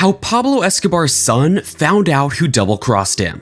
How Pablo Escobar's son found out who double-crossed him.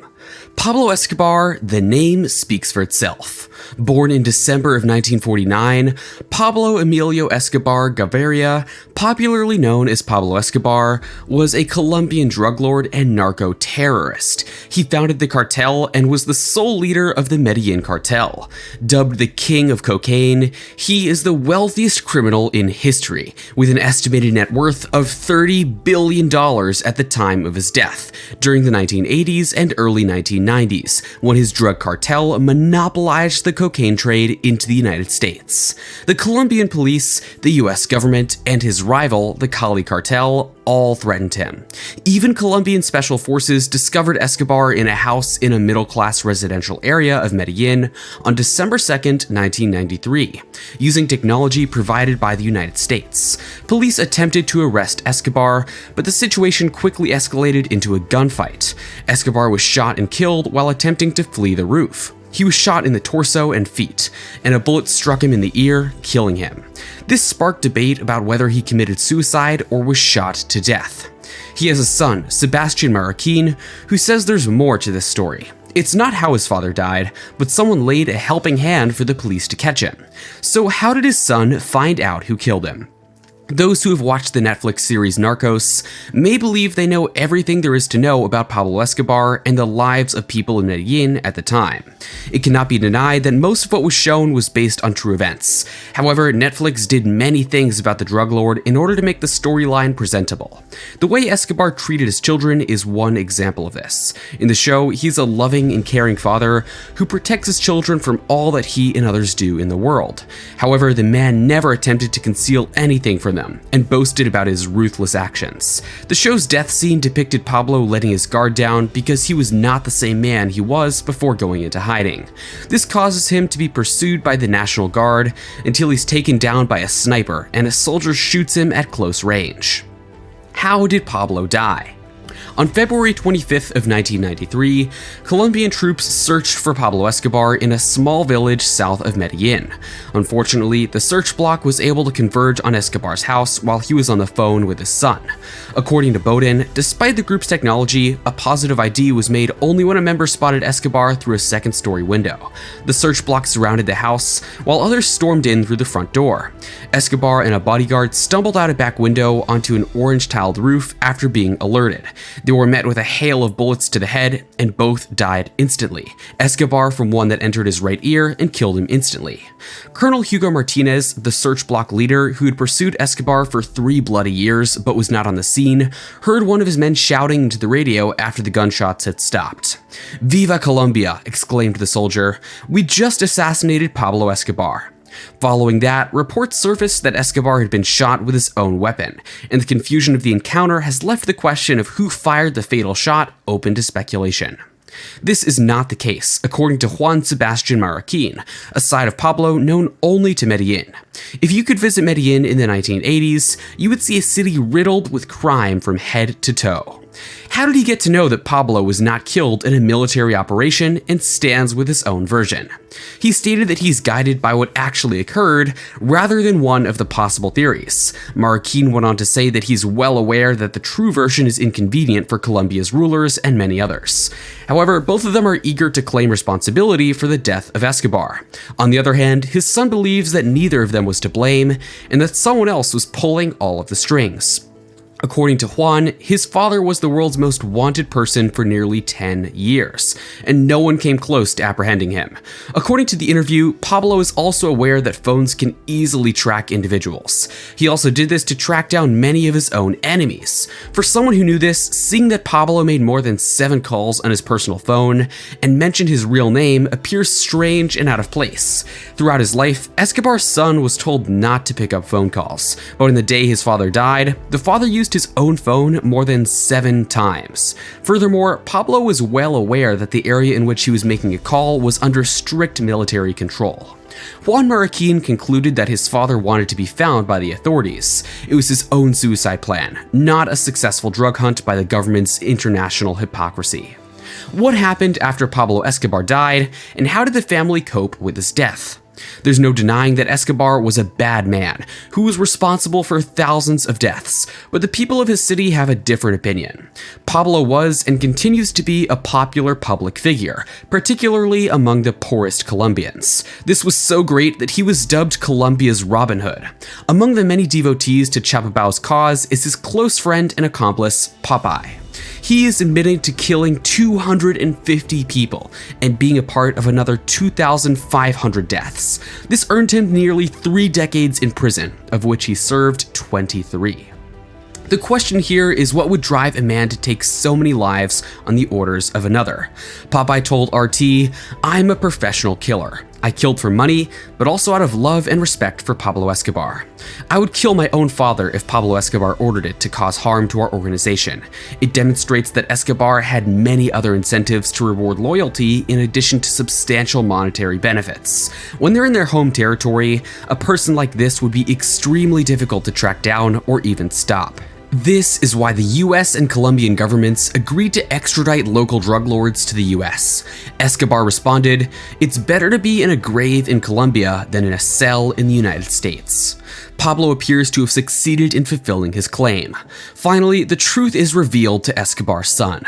Pablo Escobar, the name speaks for itself. Born in December of 1949, Pablo Emilio Escobar Gaviria, popularly known as Pablo Escobar, was a Colombian drug lord and narco-terrorist. He founded the cartel and was the sole leader of the Medellin cartel. Dubbed the King of Cocaine, he is the wealthiest criminal in history, with an estimated net worth of $30 billion at the time of his death, during the 1980s and early 1990s, when his drug cartel monopolized the cocaine trade into the United States. The Colombian police, the US government, and his rival, the Cali cartel, all threatened him. Even Colombian special forces discovered Escobar in a house in a middle-class residential area of Medellin on December 2nd, 1993, using technology provided by the United States. Police attempted to arrest Escobar, but the situation quickly escalated into a gunfight. Escobar was shot and killed while attempting to flee the roof. He was shot in the torso and feet, and a bullet struck him in the ear, killing him. This sparked debate about whether he committed suicide or was shot to death. He has a son, Sebastian Marroquin, who says there's more to this story. It's not how his father died, but someone laid a helping hand for the police to catch him. So how did his son find out who killed him? Those who have watched the Netflix series Narcos may believe they know everything there is to know about Pablo Escobar and the lives of people in Medellin at the time. It cannot be denied that most of what was shown was based on true events. However, Netflix did many things about the drug lord in order to make the storyline presentable. The way Escobar treated his children is one example of this. In the show, he's a loving and caring father who protects his children from all that he and others do in the world. However, the man never attempted to conceal anything from them and boasted about his ruthless actions. The show's death scene depicted Pablo letting his guard down because he was not the same man he was before going into hiding. This causes him to be pursued by the National Guard until he's taken down by a sniper and a soldier shoots him at close range. How did Pablo die? On February 25th of 1993, Colombian troops searched for Pablo Escobar in a small village south of Medellin. Unfortunately, the search block was able to converge on Escobar's house while he was on the phone with his son. According to Bowden, despite the group's technology, a positive ID was made only when a member spotted Escobar through a second-story window. The search block surrounded the house, while others stormed in through the front door. Escobar and a bodyguard stumbled out a back window onto an orange-tiled roof after being alerted. They were met with a hail of bullets to the head, and both died instantly. Escobar from one that entered his right ear and killed him instantly. Colonel Hugo Martinez, the search block leader who had pursued Escobar for 3 bloody years but was not on the scene, heard one of his men shouting into the radio after the gunshots had stopped. "Viva Colombia!" exclaimed the soldier. "We just assassinated Pablo Escobar." Following that, reports surfaced that Escobar had been shot with his own weapon, and the confusion of the encounter has left the question of who fired the fatal shot open to speculation. This is not the case, according to Juan Sebastian Marroquin, a side of Pablo known only to Medellin. If you could visit Medellin in the 1980s, you would see a city riddled with crime from head to toe. How did he get to know that Pablo was not killed in a military operation and stands with his own version? He stated that he's guided by what actually occurred rather than one of the possible theories. Marroquin went on to say that he's well aware that the true version is inconvenient for Colombia's rulers and many others. However, both of them are eager to claim responsibility for the death of Escobar. On the other hand, his son believes that neither of them was to blame and that someone else was pulling all of the strings. According to Juan, his father was the world's most wanted person for nearly 10 years, and no one came close to apprehending him. According to the interview, Pablo is also aware that phones can easily track individuals. He also did this to track down many of his own enemies. For someone who knew this, seeing that Pablo made more than 7 calls on his personal phone and mentioned his real name appears strange and out of place. Throughout his life, Escobar's son was told not to pick up phone calls, but on the day his father died, the father used his own phone more than 7 times. Furthermore, Pablo was well aware that the area in which he was making a call was under strict military control. Juan Marroquin concluded that his father wanted to be found by the authorities. It was his own suicide plan, not a successful drug hunt by the government's international hypocrisy. What happened after Pablo Escobar died, and how did the family cope with his death? There's no denying that Escobar was a bad man who was responsible for thousands of deaths, but the people of his city have a different opinion. Pablo was and continues to be a popular public figure, particularly among the poorest Colombians. This was so great that he was dubbed Colombia's Robin Hood. Among the many devotees to Chapabao's cause is his close friend and accomplice, Popeye. He is admitted to killing 250 people and being a part of another 2,500 deaths. This earned him nearly 3 decades in prison, of which he served 23. The question here is what would drive a man to take so many lives on the orders of another. Popeye told RT, "I'm a professional killer. I killed for money, but also out of love and respect for Pablo Escobar. I would kill my own father if Pablo Escobar ordered it to cause harm to our organization. It demonstrates that Escobar had many other incentives to reward loyalty in addition to substantial monetary benefits. When they're in their home territory, a person like this would be extremely difficult to track down or even stop." This is why the US and Colombian governments agreed to extradite local drug lords to the US. Escobar responded, "It's better to be in a grave in Colombia than in a cell in the United States." Pablo appears to have succeeded in fulfilling his claim. Finally, the truth is revealed to Escobar's son.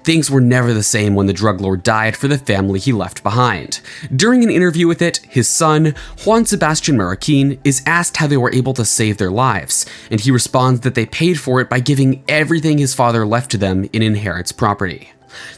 Things were never the same when the drug lord died for the family he left behind. During an interview with it, his son, Juan Sebastian Marroquin, is asked how they were able to save their lives, and he responds that they paid for it by giving everything his father left to them in inheritance property.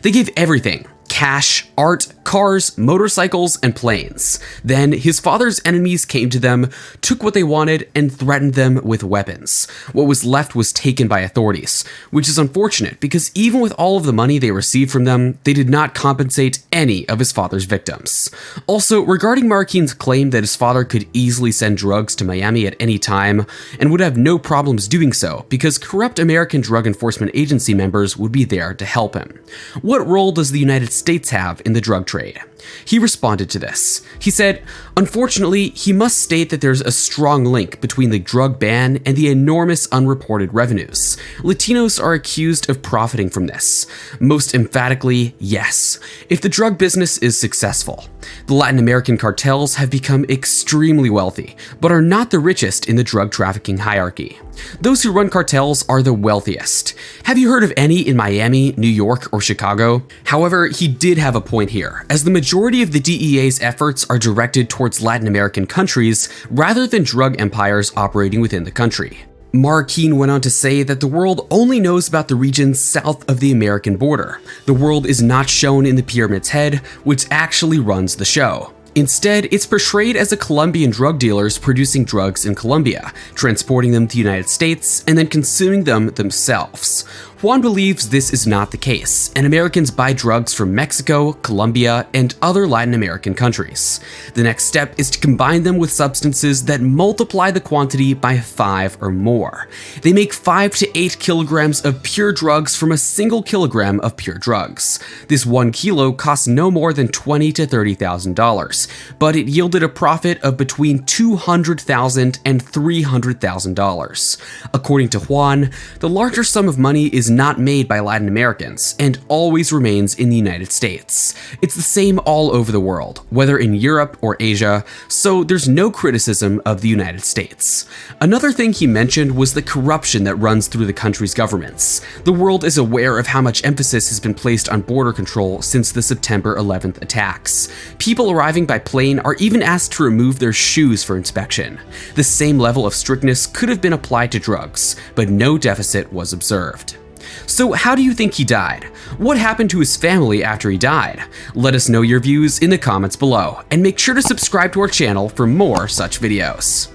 They gave everything: cash, art, cars, motorcycles, and planes. Then his father's enemies came to them, took what they wanted, and threatened them with weapons. What was left was taken by authorities, which is unfortunate because even with all of the money they received from them, they did not compensate any of his father's victims. Also, regarding Marroquin's claim that his father could easily send drugs to Miami at any time and would have no problems doing so because corrupt American Drug Enforcement Agency members would be there to help him. What role does the United States have in the drug trade? He responded to this. He said, "Unfortunately, he must state that there's a strong link between the drug ban and the enormous unreported revenues. Latinos are accused of profiting from this. Most emphatically, yes. If the drug business is successful. The Latin American cartels have become extremely wealthy, but are not the richest in the drug trafficking hierarchy. Those who run cartels are the wealthiest. Have you heard of any in Miami, New York, or Chicago?" However, he did have a point here, as the majority of the DEA's efforts are directed towards Latin American countries rather than drug empires operating within the country. Marroquin went on to say that the world only knows about the regions south of the American border. The world is not shown in the pyramid's head, which actually runs the show. Instead, it's portrayed as a Colombian drug dealers producing drugs in Colombia, transporting them to the United States, and then consuming them themselves. Juan believes this is not the case, and Americans buy drugs from Mexico, Colombia, and other Latin American countries. The next step is to combine them with substances that multiply the quantity by 5 or more. They make 5 to 8 kilograms of pure drugs from a single kilogram of pure drugs. This 1 kilo costs no more than $20,000 to $30,000, but it yielded a profit of between $200,000 and $300,000. According to Juan, the larger sum of money is not made by Latin Americans and always remains in the United States. It's the same all over the world, whether in Europe or Asia, so there's no criticism of the United States. Another thing he mentioned was the corruption that runs through the country's governments. The world is aware of how much emphasis has been placed on border control since the September 11th attacks. People arriving by plane are even asked to remove their shoes for inspection. The same level of strictness could have been applied to drugs, but no deficit was observed. So how do you think he died? What happened to his family after he died? Let us know your views in the comments below, and make sure to subscribe to our channel for more such videos.